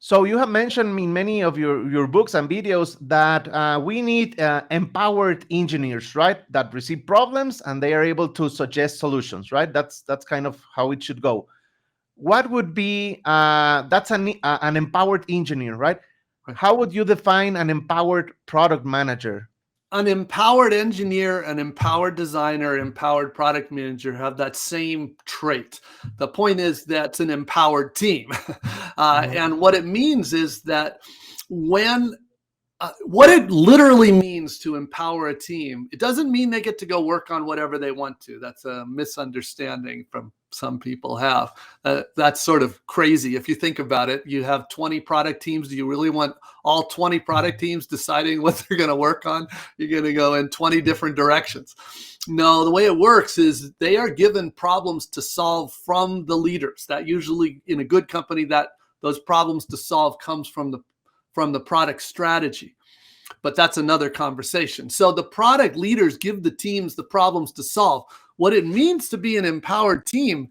So you have mentioned in many of your books and videos that we need empowered engineers, right? That receive problems and they are able to suggest solutions, right? That's kind of how it should go. What would be that's an empowered engineer, right? How would you define an empowered product manager? An empowered engineer, an empowered designer, empowered product manager have that same trait. The point is that's an empowered team. And what it means is that when what it literally means to empower a team, it doesn't mean they get to go work on whatever they want to. That's a misunderstanding from some people have. That's sort of crazy. If you think about it, you have 20 product teams. Do you really want all 20 product teams deciding what they're going to work on? You're going to go in 20 different directions. No, the way it works is they are given problems to solve from the leaders. That usually in a good company, that those problems to solve comes from the product strategy. But that's another conversation. So the product leaders give the teams the problems to solve. What it means to be an empowered team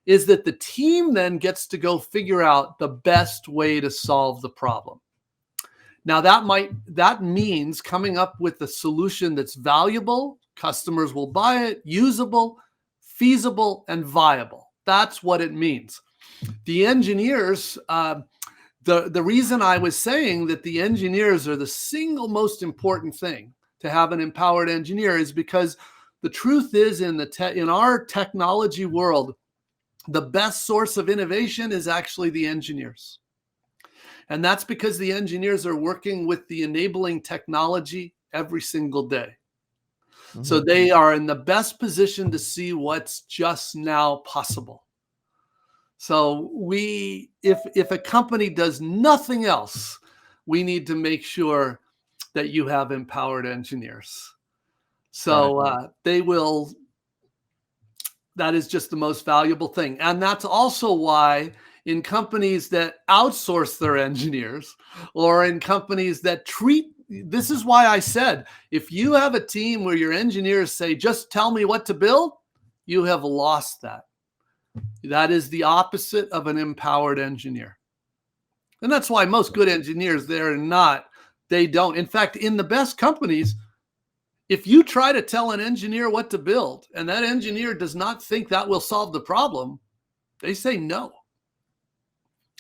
is that the team then gets to go figure out the best way to solve the problem. Now that means coming up with a solution that's valuable, customers will buy it, usable, feasible, and viable. That's what it means. The engineers, the reason I was saying that the engineers are the single most important thing to have an empowered engineer is because the truth is in our technology world, the best source of innovation is actually the engineers. And that's because the engineers are working with the enabling technology every single day. Mm-hmm. So they are in the best position to see what's just now possible. So if a company does nothing else, we need to make sure that you have empowered engineers. So that is just the most valuable thing. And that's also why in companies that outsource their engineers or in companies that this is why I said, if you have a team where your engineers say, just tell me what to build, you have lost that. That is the opposite of an empowered engineer. And that's why most good engineers, they don't. In fact, in the best companies, if you try to tell an engineer what to build and that engineer does not think that will solve the problem, they say no.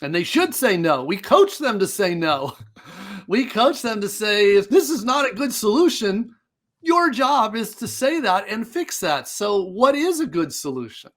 And they should say no. We coach them to say no. We coach them to say, if this is not a good solution, your job is to say that and fix that. So what is a good solution?